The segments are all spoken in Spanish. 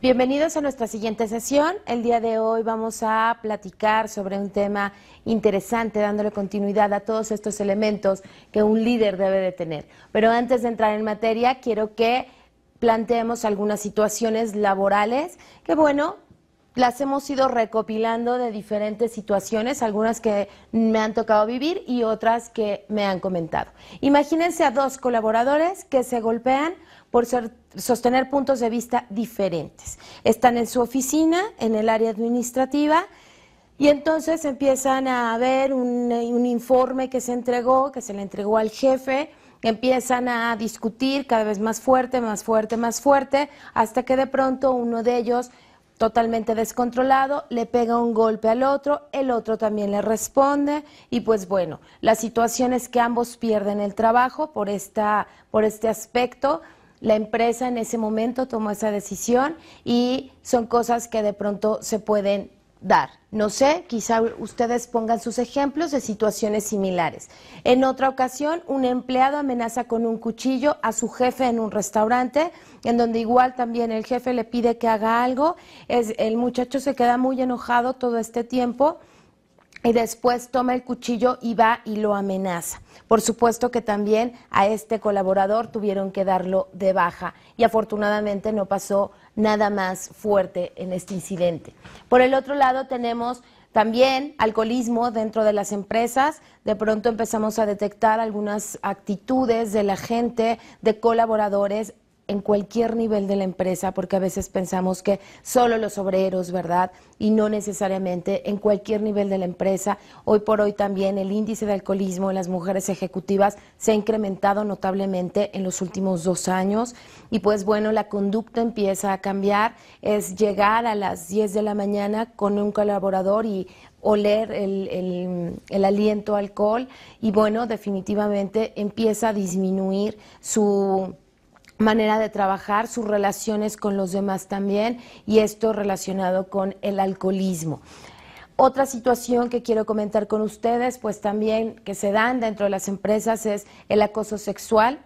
Bienvenidos a nuestra siguiente sesión. El día de hoy vamos a platicar sobre un tema interesante, dándole continuidad a todos estos elementos que un líder debe de tener. Pero antes de entrar en materia, quiero que planteemos algunas situaciones laborales que, bueno, las hemos ido recopilando de diferentes situaciones, algunas que me han tocado vivir y otras que me han comentado. Imagínense a dos colaboradores que se golpean por sostener puntos de vista diferentes. Están en su oficina, en el área administrativa, y entonces empiezan a ver un informe que se le entregó al jefe, empiezan a discutir cada vez más fuerte, más fuerte, más fuerte, hasta que de pronto uno de ellos, totalmente descontrolado, le pega un golpe al otro, el otro también le responde y pues bueno, la situación es que ambos pierden el trabajo por este aspecto. La empresa en ese momento tomó esa decisión y son cosas que de pronto se pueden dar. No sé, quizá ustedes pongan sus ejemplos de situaciones similares. En otra ocasión, un empleado amenaza con un cuchillo a su jefe en un restaurante, en donde igual también el jefe le pide que haga algo. El muchacho se queda muy enojado todo este tiempo y después toma el cuchillo y va y lo amenaza. Por supuesto que también a este colaborador tuvieron que darlo de baja y afortunadamente no pasó nada más fuerte en este incidente. Por el otro lado tenemos también alcoholismo dentro de las empresas. De pronto empezamos a detectar algunas actitudes de la gente, de colaboradores en cualquier nivel de la empresa, porque a veces pensamos que solo los obreros, ¿verdad? Y no necesariamente en cualquier nivel de la empresa. Hoy por hoy también el índice de alcoholismo en las mujeres ejecutivas se ha incrementado notablemente en los últimos 2 años y pues bueno, la conducta empieza a cambiar, es llegar a las 10 de la mañana con un colaborador y oler el aliento a alcohol y bueno, definitivamente empieza a disminuir su manera de trabajar, sus relaciones con los demás también, y esto relacionado con el alcoholismo. Otra situación que quiero comentar con ustedes, pues también que se dan dentro de las empresas, es el acoso sexual.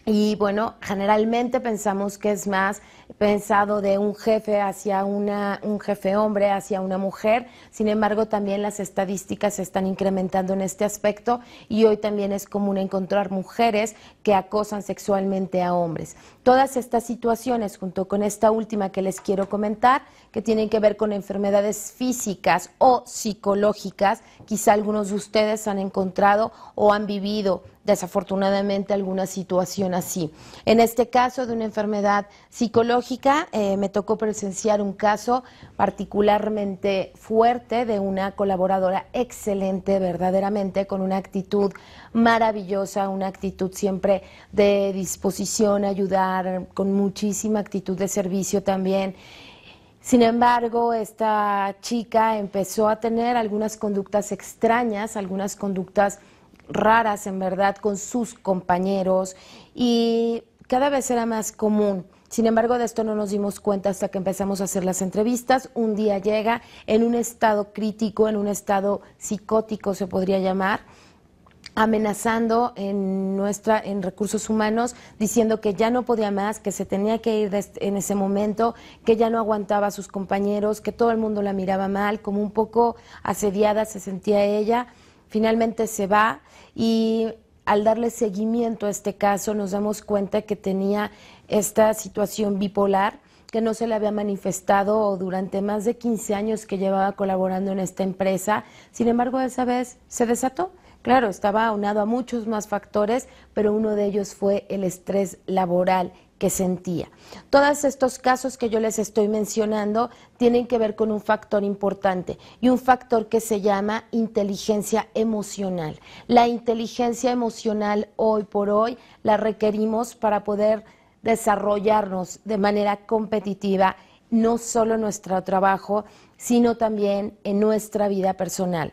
Y bueno, generalmente pensamos que es más pensado de un jefe hacia un jefe hombre hacia una mujer. Sin embargo, también las estadísticas se están incrementando en este aspecto y hoy también es común encontrar mujeres que acosan sexualmente a hombres. Todas estas situaciones, junto con esta última que les quiero comentar, que tienen que ver con enfermedades físicas o psicológicas, quizá algunos de ustedes han encontrado o han vivido desafortunadamente alguna situación así. En este caso de una enfermedad psicológica, me tocó presenciar un caso particularmente fuerte de una colaboradora excelente, verdaderamente, con una actitud maravillosa, una actitud siempre de disposición a ayudar, con muchísima actitud de servicio también. Sin embargo, esta chica empezó a tener algunas conductas extrañas, algunas conductas raras en verdad con sus compañeros y cada vez era más común. Sin embargo, de esto no nos dimos cuenta hasta que empezamos a hacer las entrevistas. Un día llega en un estado crítico, en un estado psicótico se podría llamar, amenazando en recursos humanos, diciendo que ya no podía más, que se tenía que ir en ese momento, que ya no aguantaba a sus compañeros, que todo el mundo la miraba mal, como un poco asediada se sentía ella. Finalmente se va y al darle seguimiento a este caso nos damos cuenta que tenía esta situación bipolar que no se le había manifestado durante más de 15 años que llevaba colaborando en esta empresa. Sin embargo, esa vez se desató. Claro, estaba aunado a muchos más factores, pero uno de ellos fue el estrés laboral que sentía. Todos estos casos que yo les estoy mencionando tienen que ver con un factor importante y un factor que se llama inteligencia emocional. La inteligencia emocional hoy por hoy la requerimos para poder desarrollarnos de manera competitiva, no solo en nuestro trabajo, sino también en nuestra vida personal.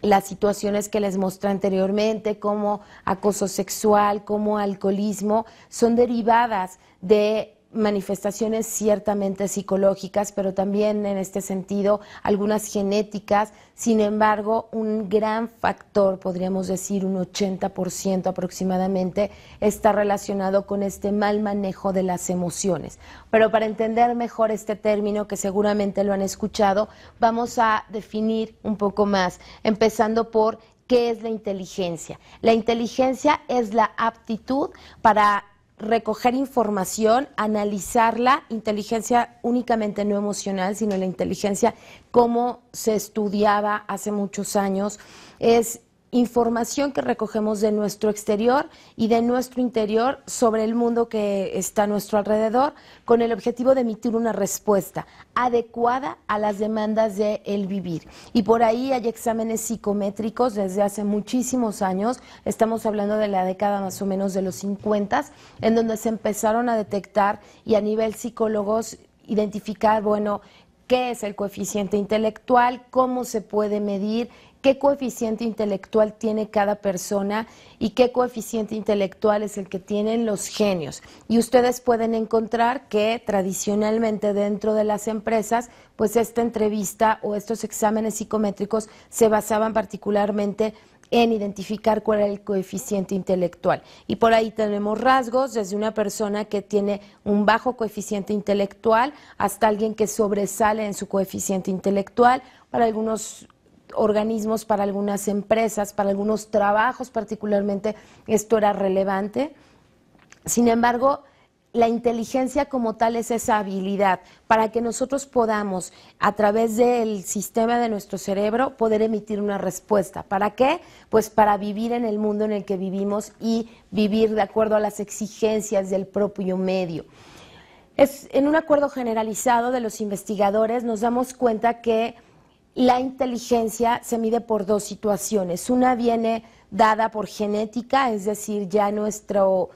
Las situaciones que les mostré anteriormente, como acoso sexual, como alcoholismo, son derivadas de manifestaciones ciertamente psicológicas, pero también en este sentido algunas genéticas. Sin embargo, un gran factor, podríamos decir un 80% aproximadamente, está relacionado con este mal manejo de las emociones. Pero para entender mejor este término, que seguramente lo han escuchado, vamos a definir un poco más, empezando por ¿qué es la inteligencia? La inteligencia es la aptitud para recoger información, analizarla, inteligencia únicamente no emocional, sino la inteligencia como se estudiaba hace muchos años, es información que recogemos de nuestro exterior y de nuestro interior sobre el mundo que está a nuestro alrededor, con el objetivo de emitir una respuesta adecuada a las demandas del vivir. Y por ahí hay exámenes psicométricos desde hace muchísimos años, estamos hablando de la década más o menos de los 50, en donde se empezaron a detectar y a nivel psicólogos identificar, bueno, qué es el coeficiente intelectual, cómo se puede medir, qué coeficiente intelectual tiene cada persona y qué coeficiente intelectual es el que tienen los genios. Y ustedes pueden encontrar que tradicionalmente dentro de las empresas, pues esta entrevista o estos exámenes psicométricos se basaban particularmente en identificar cuál era el coeficiente intelectual. Y por ahí tenemos rasgos, desde una persona que tiene un bajo coeficiente intelectual hasta alguien que sobresale en su coeficiente intelectual. Para algunos organismos, para algunas empresas, para algunos trabajos particularmente, esto era relevante. Sin embargo, la inteligencia como tal es esa habilidad para que nosotros podamos, a través del sistema de nuestro cerebro, poder emitir una respuesta. ¿Para qué? Pues para vivir en el mundo en el que vivimos y vivir de acuerdo a las exigencias del propio medio. En un acuerdo generalizado de los investigadores nos damos cuenta que la inteligencia se mide por dos situaciones. Una viene dada por genética, es decir, ya nuestro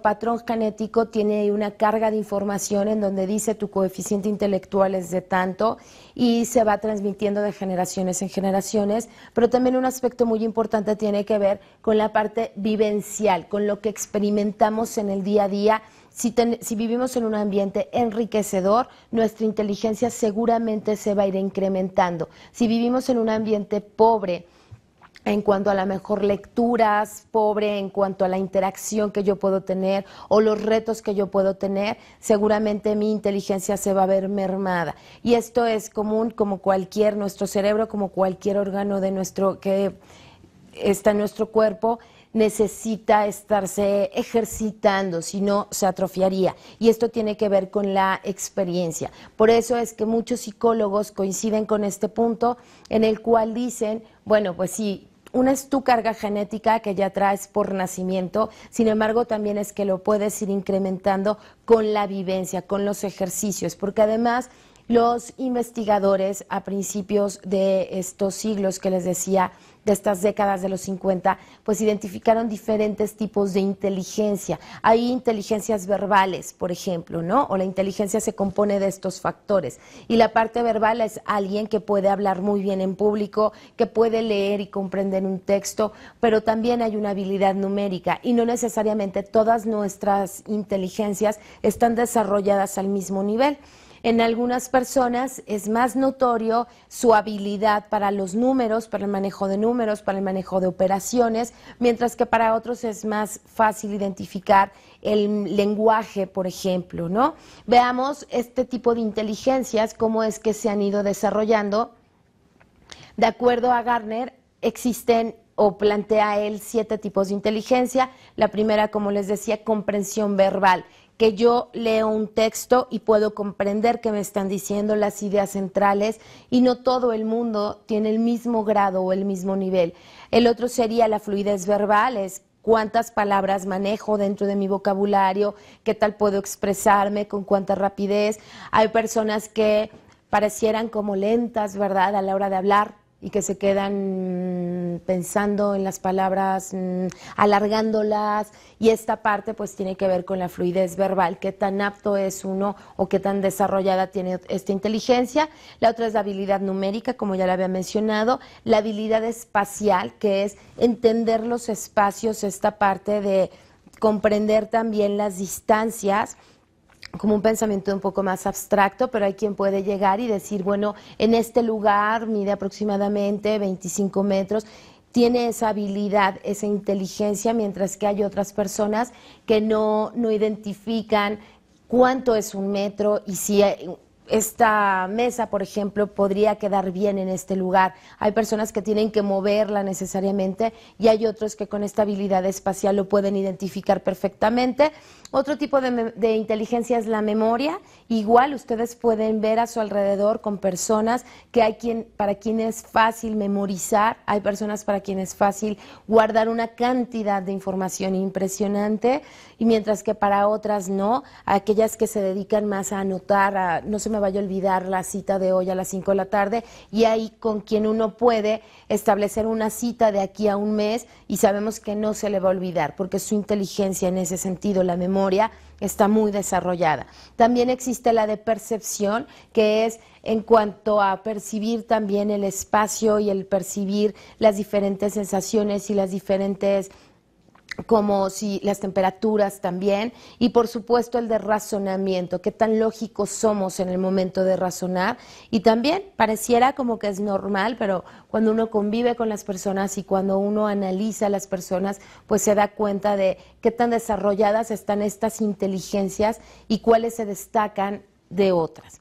patrón genético tiene una carga de información en donde dice tu coeficiente intelectual es de tanto y se va transmitiendo de generaciones en generaciones, pero también un aspecto muy importante tiene que ver con la parte vivencial, con lo que experimentamos en el día a día. Si vivimos en un ambiente enriquecedor, nuestra inteligencia seguramente se va a ir incrementando. Si vivimos en un ambiente pobre, en cuanto a la mejor lecturas, pobre en cuanto a la interacción que yo puedo tener o los retos que yo puedo tener, seguramente mi inteligencia se va a ver mermada. Y esto es común como nuestro cerebro, como cualquier órgano que está en nuestro cuerpo, necesita estarse ejercitando, si no se atrofiaría. Y esto tiene que ver con la experiencia. Por eso es que muchos psicólogos coinciden con este punto en el cual dicen, bueno, pues sí, una es tu carga genética que ya traes por nacimiento, sin embargo también es que lo puedes ir incrementando con la vivencia, con los ejercicios, porque además los investigadores a principios de estos siglos que les decía, de estas décadas de los 50, pues identificaron diferentes tipos de inteligencia. Hay inteligencias verbales, por ejemplo, ¿no? O la inteligencia se compone de estos factores. Y la parte verbal es alguien que puede hablar muy bien en público, que puede leer y comprender un texto, pero también hay una habilidad numérica y no necesariamente todas nuestras inteligencias están desarrolladas al mismo nivel. En algunas personas es más notorio su habilidad para los números, para el manejo de números, para el manejo de operaciones, mientras que para otros es más fácil identificar el lenguaje, por ejemplo, ¿no? Veamos este tipo de inteligencias, cómo es que se han ido desarrollando. De acuerdo a Gardner, existen o plantea él 7 tipos de inteligencia. La primera, como les decía, comprensión verbal, que yo leo un texto y puedo comprender qué me están diciendo las ideas centrales y no todo el mundo tiene el mismo grado o el mismo nivel. El otro sería la fluidez verbal, es cuántas palabras manejo dentro de mi vocabulario, qué tal puedo expresarme, con cuánta rapidez. Hay personas que parecieran como lentas, ¿verdad?, a la hora de hablar y que se quedan pensando en las palabras, alargándolas, y esta parte pues tiene que ver con la fluidez verbal, qué tan apto es uno o qué tan desarrollada tiene esta inteligencia. La otra es la habilidad numérica, como ya la había mencionado, la habilidad espacial, que es entender los espacios, esta parte de comprender también las distancias. como un pensamiento un poco más abstracto, pero hay quien puede llegar y decir, bueno, en este lugar mide aproximadamente 25 metros, tiene esa habilidad, esa inteligencia, mientras que hay otras personas que no identifican cuánto es un metro y si esta mesa, por ejemplo, podría quedar bien en este lugar. Hay personas que tienen que moverla necesariamente y hay otros que con esta habilidad espacial lo pueden identificar perfectamente. Otro tipo de inteligencia es la memoria. Igual ustedes pueden ver a su alrededor con personas que para quien es fácil memorizar, hay personas para quien es fácil guardar una cantidad de información impresionante, y mientras que para otras no, aquellas que se dedican más a anotar, no se me vaya a olvidar la cita de hoy a las 5 de la tarde, y ahí con quien uno puede establecer una cita de aquí a un mes y sabemos que no se le va a olvidar, porque su inteligencia en ese sentido, la memoria, está muy desarrollada. También existe la de percepción, que es en cuanto a percibir también el espacio y el percibir las diferentes sensaciones y las diferentes, como si las temperaturas también, y por supuesto el de razonamiento, qué tan lógicos somos en el momento de razonar, y también pareciera como que es normal, pero cuando uno convive con las personas y cuando uno analiza a las personas, pues se da cuenta de qué tan desarrolladas están estas inteligencias y cuáles se destacan de otras.